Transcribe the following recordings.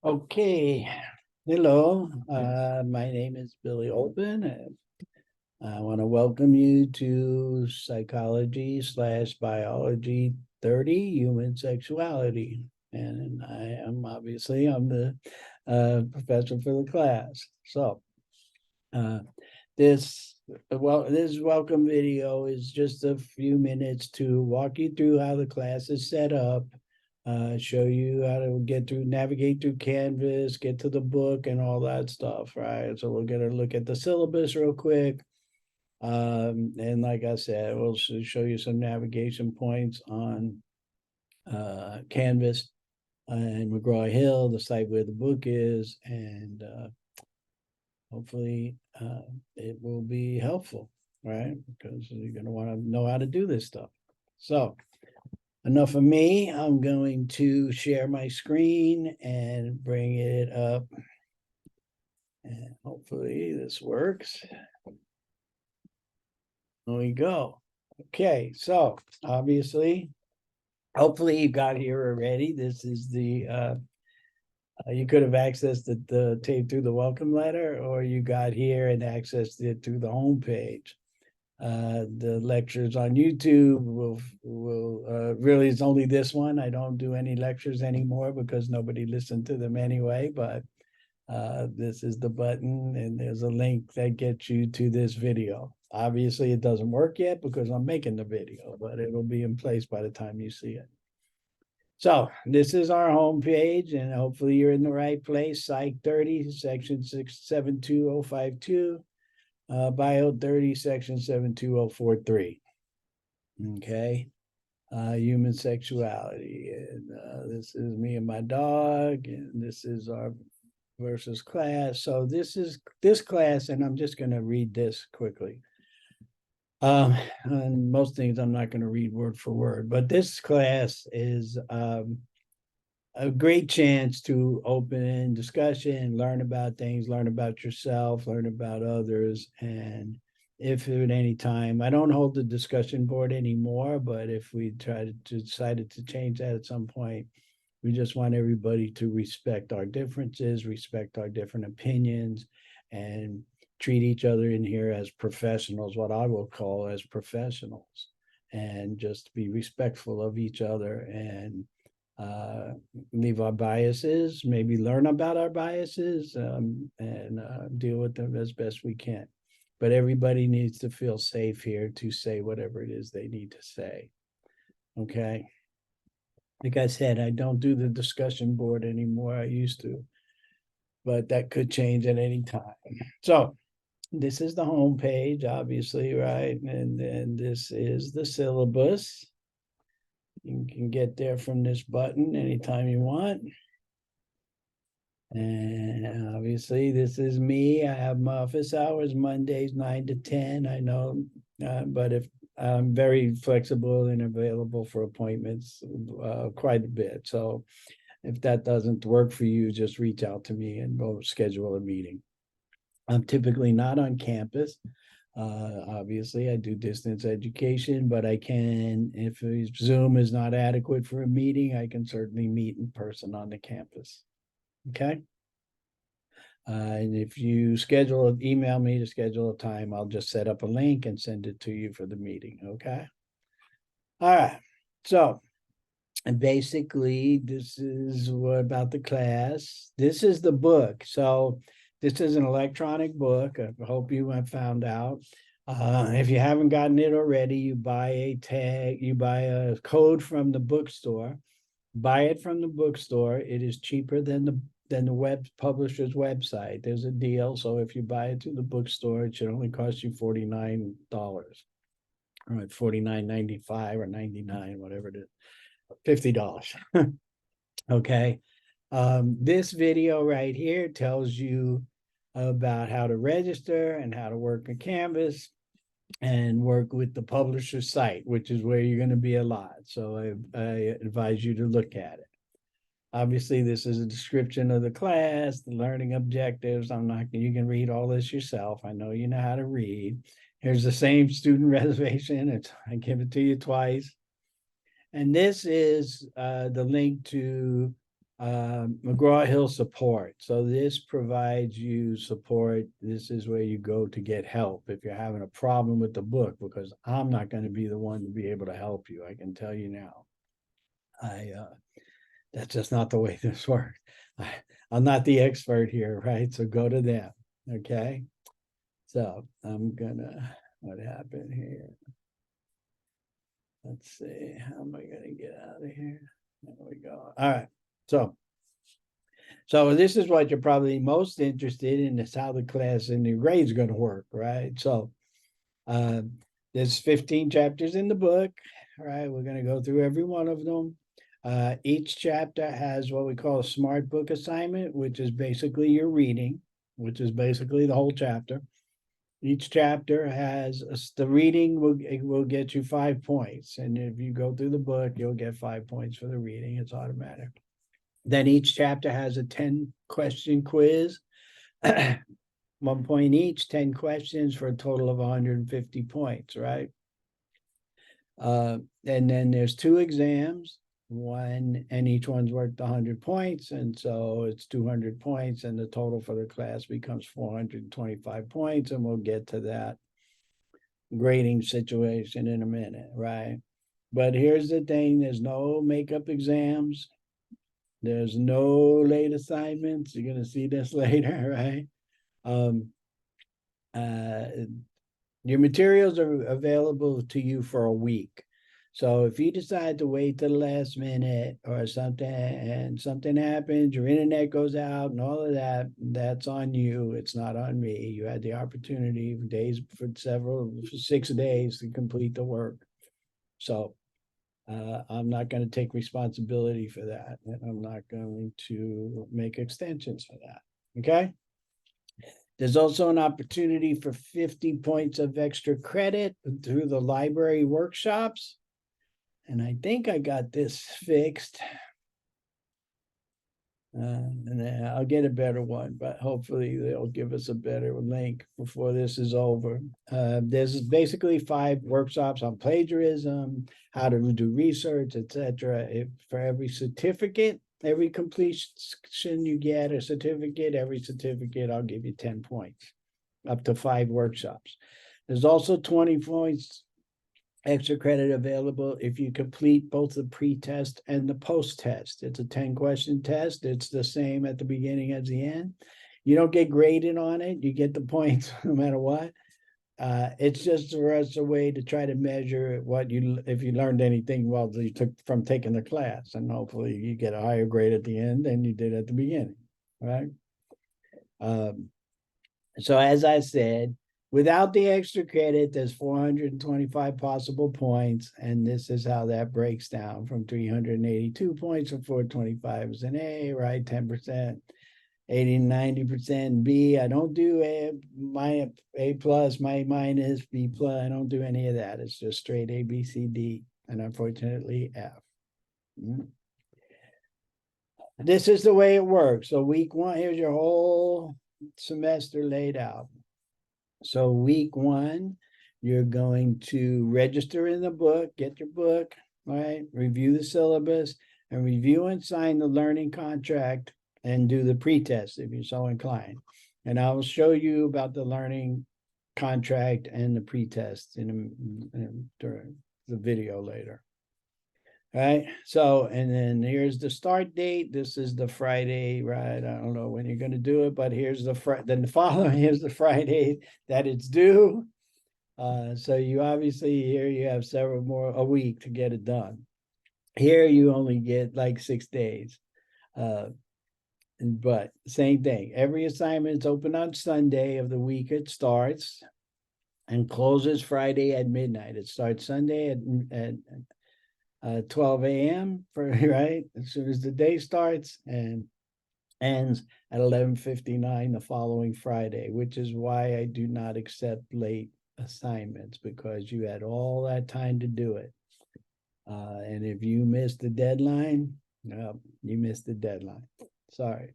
Okay, hello. My name is Billy Olpen, and I want to welcome you to Psychology/Biology 30, Human Sexuality. And I'm the professor for the class. So, uh, this this welcome video is just a few minutes to walk you through how the class is set up, show you how to navigate through Canvas, get to the book and all that stuff, right? So we're gonna look at the syllabus real quick. And like I said, we'll show you some navigation points on Canvas and McGraw-Hill, the site where the book is, and hopefully it will be helpful, right? Because you're going to want to know how to do this stuff. So enough of me. I'm going to share my screen and bring it up. And hopefully this works. There we go. Okay, so obviously, hopefully you got here already. This is the you could have accessed the tape through the welcome letter, or you got here and accessed it through the homepage. The lectures on YouTube will really, it's only this one. I don't do any lectures anymore because nobody listened to them anyway, but this is the button and there's a link that gets you to this video. Obviously it doesn't work yet because I'm making the video, but it'll be in place by the time you see it. So this is our homepage, and hopefully you're in the right place. Psych 30, section 672052, Bio 30, section 72043. Okay. Human sexuality. And this is me and my dog, and this is our versus class. So this is this class, and I'm just going to read this quickly. And most things I'm not going to read word for word, but this class is a great chance to open discussion, learn about things, learn about yourself, learn about others. And if at any time, I don't hold the discussion board anymore, but if we decided to change that at some point, we just want everybody to respect our differences, respect our different opinions, and treat each other in here as professionals, what I will call as professionals, and just be respectful of each other and leave our biases, maybe learn about our biases, and deal with them as best we can. But everybody needs to feel safe here to say whatever it is they need to say. Okay. Like I said, I don't do the discussion board anymore. I used to, but that could change at any time. So this is the home page, obviously, right? And then this is the syllabus. You can get there from this button anytime you want. And obviously, this is me. I have my office hours Mondays 9 to 10. I know, but if I'm very flexible and available for appointments quite a bit. So if that doesn't work for you, just reach out to me and we'll schedule a meeting. I'm typically not on campus. Obviously, I do distance education, but I can, if Zoom is not adequate for a meeting, I can certainly meet in person on the campus. Okay. And if you email me to schedule a time, I'll just set up a link and send it to you for the meeting. Okay. All right. So, and basically, this is what about the class. This is the book. So, this is an electronic book. I hope you have found out. If you haven't gotten it already, you buy a code from the bookstore. Buy it from the bookstore. It is cheaper than the web publisher's website. There's a deal. So if you buy it through the bookstore, it should only cost you $49. All right, $49.95 or $99, whatever it is. $50. Okay. This video right here tells you about how to register and how to work in Canvas and work with the publisher site, which is where you're going to be a lot. So I advise you to look at it. Obviously, this is a description of the class, the learning objectives. You can read all this yourself. I know you know how to read. Here's the same student reservation. I give it to you twice. And this is the link to McGraw-Hill support. So this provides you support. This is where you go to get help if you're having a problem with the book, because I'm not going to be the one to be able to help you. I can tell you now. That's just not the way this works. I'm not the expert here, right? So go to them. Okay. So what happened here? Let's see. How am I going to get out of here? There we go. All right. So this is what you're probably most interested in, is how the class and the grades going to work, right? So there's 15 chapters in the book, right? We're going to go through every one of them. Each chapter has what we call a smart book assignment, which is basically your reading, which is basically the whole chapter. Each chapter has the reading will get you 5 points. And if you go through the book, you'll get 5 points for the reading. It's automatic. Then each chapter has a 10-question quiz, 1 point each, 10 questions for a total of 150 points, right? And then there's 2 exams, and each one's worth 100 points. And so it's 200 points, and the total for the class becomes 425 points. And we'll get to that grading situation in a minute, right? But here's the thing, there's no makeup exams. There's no late assignments. You're going to see this later, right? Your materials are available to you for a week. So if you decide to wait to the last minute or something, and something happens, your internet goes out and all of that, that's on you. It's not on me. You had the opportunity for 6 days to complete the work. So I'm not going to take responsibility for that, and I'm not going to make extensions for that. Okay. There's also an opportunity for 50 points of extra credit through the library workshops. And I think I got this fixed. And I'll get a better one, but hopefully they'll give us a better link before this is over. There's basically 5 workshops on plagiarism, how to do research, etc. For every certificate, every completion you get a certificate, every certificate I'll give you 10 points, up to 5 workshops. There's also 20 points extra credit available if you complete both the pre-test and the post-test. It's a 10-question test. It's the same at the beginning as the end. You don't get graded on it. You get the points no matter what. It's just for us a way to try to measure if you learned anything while you took from taking the class, and hopefully you get a higher grade at the end than you did at the beginning, right? So as I said, without the extra credit, there's 425 possible points, and this is how that breaks down from 382 points to 425 is an A, right? 10%, 80 to 90% B. I don't do my A plus, my minus, B plus. I don't do any of that. It's just straight A, B, C, D, and unfortunately F. This is the way it works. So week 1, here's your whole semester laid out. So week 1, you're going to register in the book, get your book, right? Review the syllabus, and review and sign the learning contract, and do the pre-test if you're so inclined. And I will show you about the learning contract and the pre-test during the video later. All right. So, and then here's the start date. This is the Friday, right? I don't know when you're going to do it, but here's the here's the Friday that it's due. So you obviously here you have a week to get it done. Here you only get like 6 days. But same thing. Every assignment is open on Sunday of the week it starts, and closes Friday at midnight. It starts Sunday at 12 a.m. right as soon as the day starts, and ends at 11:59 the following Friday, which is why I do not accept late assignments, because you had all that time to do it. And if you miss the deadline, you missed the deadline. Sorry.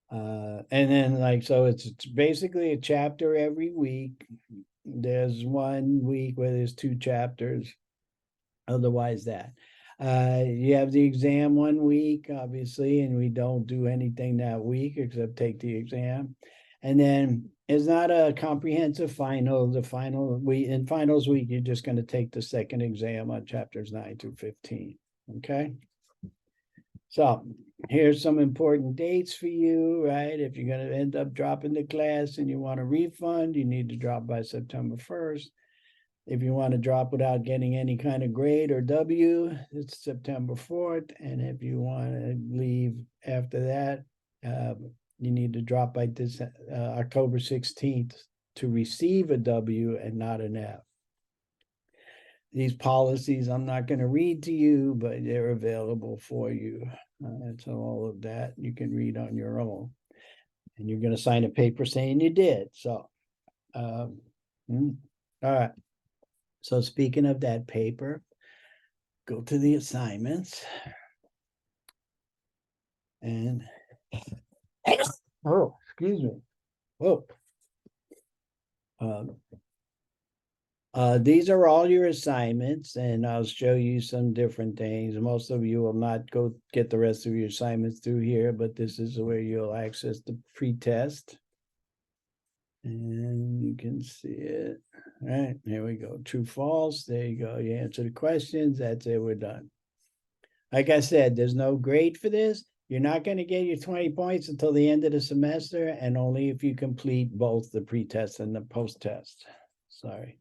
And then so it's basically a chapter every week. There's 1 week where there's 2 chapters. Otherwise that. You have the exam 1 week, obviously, and we don't do anything that week except take the exam. And then it's not a comprehensive final. The final in finals week, you're just going to take the second exam on chapters 9 through 15. Okay. So here's some important dates for you, right? If you're going to end up dropping the class and you want a refund, you need to drop by September 1st. If you want to drop without getting any kind of grade or W, it's September 4th. And if you want to leave after that, you need to drop by this October 16th to receive a W and not an F. These policies I'm not going to read to you, but they're available for you. So all of that you can read on your own. And you're going to sign a paper saying you did. So, all right. So speaking of that paper, go to the assignments. And, oh, excuse me. Whoa. These are all your assignments, and I'll show you some different things. Most of you will not go get the rest of your assignments through here, but this is where you'll access the pre-test. And you can see it. All right, here we go. True, false. There you go. You answer the questions. That's it. We're done. Like I said, there's no grade for this. You're not going to get your 20 points until the end of the semester, and only if you complete both the pre-test and the post-test. Sorry.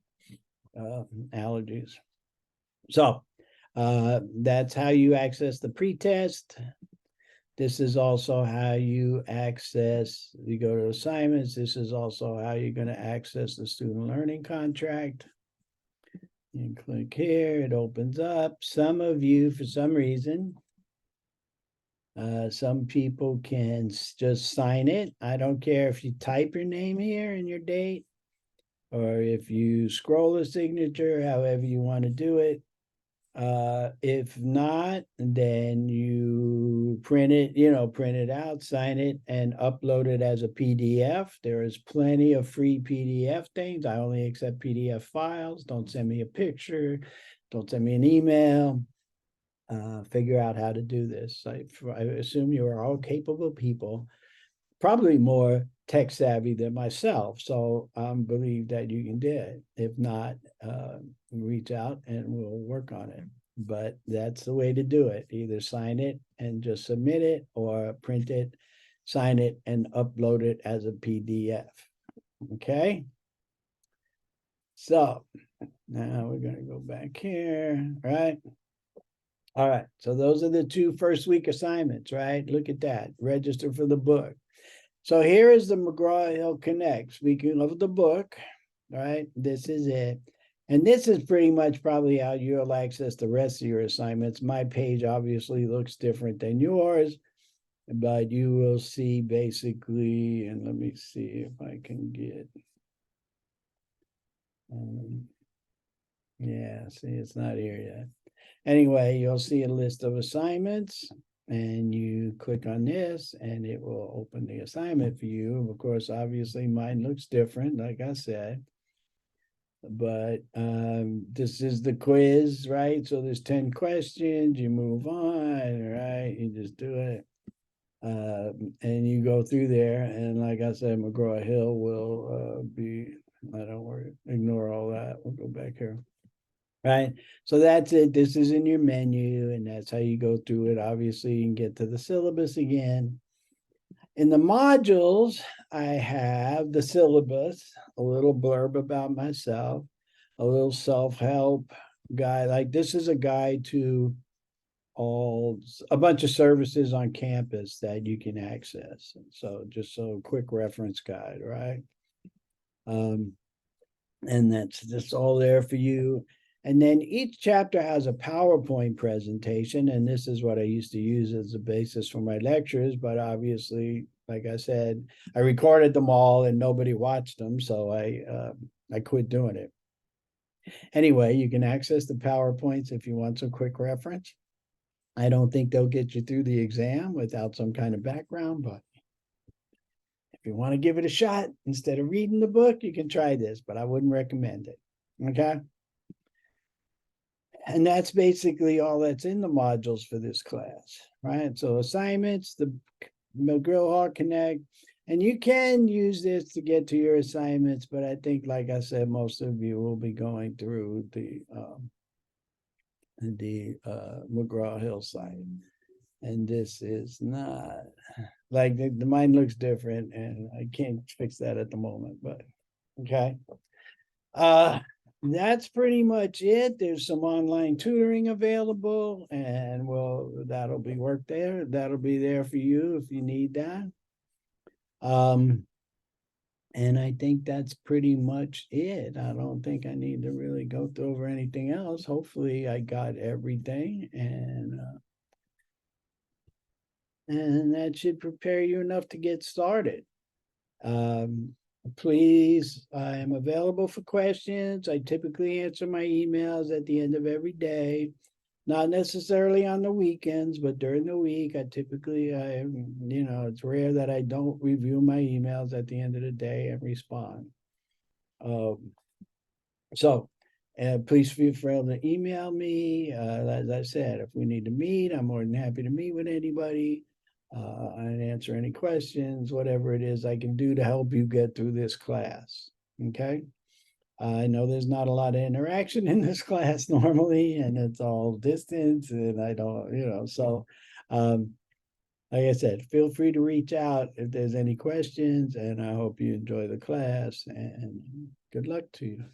Allergies. So that's how you access the pre-test. This is also how you go to assignments. This is also how you're going to access the student learning contract. You click here, it opens up. Some of you, for some reason, some people can just sign it. I don't care if you type your name here and your date, or if you scroll a signature, however you want to do it. If not, then you print it out, sign it, and upload it as a PDF. There is plenty of free PDF things. I only accept PDF files. Don't send me a picture. Don't send me an email. Figure out how to do this. I assume you are all capable people, probably more tech savvy than myself. So I believe that you can do it. If not, reach out and we'll work on it. But that's the way to do it. Either sign it and just submit it, or print it, sign it, and upload it as a PDF. Okay? So now we're going to go back here, right? All right. So those are the 2 first week assignments, right? Look at that. Register for the book. So here is the McGraw-Hill Connect. Speaking of the book, right? This is it. And this is pretty much probably how you'll access the rest of your assignments. My page obviously looks different than yours, but you will see basically, and let me see if I can get, yeah, see, it's not here yet. Anyway, you'll see a list of assignments, and you click on this and it will open the assignment for you. Of course, obviously mine looks different, like I said, but this is the quiz, right? So there's 10 questions, you move on, right? You just do it. And you go through there, and like I said, McGraw-Hill will don't worry, ignore all that. We'll go back here. Right. So that's it. This is in your menu, and that's how you go through it. Obviously, you can get to the syllabus again. In the modules, I have the syllabus, a little blurb about myself, a little self-help guide. Like this is a guide to a bunch of services on campus that you can access. So just a quick reference guide, right? And that's all there for you. And then each chapter has a PowerPoint presentation, and this is what I used to use as a basis for my lectures, but obviously, like I said, I recorded them all and nobody watched them, so I quit doing it. Anyway, you can access the PowerPoints if you want some quick reference. I don't think they'll get you through the exam without some kind of background, but if you want to give it a shot, instead of reading the book, you can try this, but I wouldn't recommend it. Okay? And that's basically all that's in the modules for this class, right? So assignments, the McGraw-Hill Connect, and you can use this to get to your assignments, but I think, like I said, most of you will be going through the McGraw-Hill site. And this is not, like, the mine looks different, and I can't fix that at the moment, but okay. That's pretty much it. There's some online tutoring available, and that'll be work there. That'll be there for you if you need that. And I think that's pretty much it. I don't think I need to really go over anything else. Hopefully I got everything, and that should prepare you enough to get started. Please, I am available for questions. I typically answer my emails at the end of every day, not necessarily on the weekends, but during the week, it's rare that I don't review my emails at the end of the day and respond. Please feel free to email me. As I said, if we need to meet, I'm more than happy to meet with anybody and answer any questions, whatever it is I can do to help you get through this class. Okay. I know there's not a lot of interaction in this class normally, and it's all distance, and I don't, so like I said, feel free to reach out if there's any questions, and I hope you enjoy the class, and good luck to you.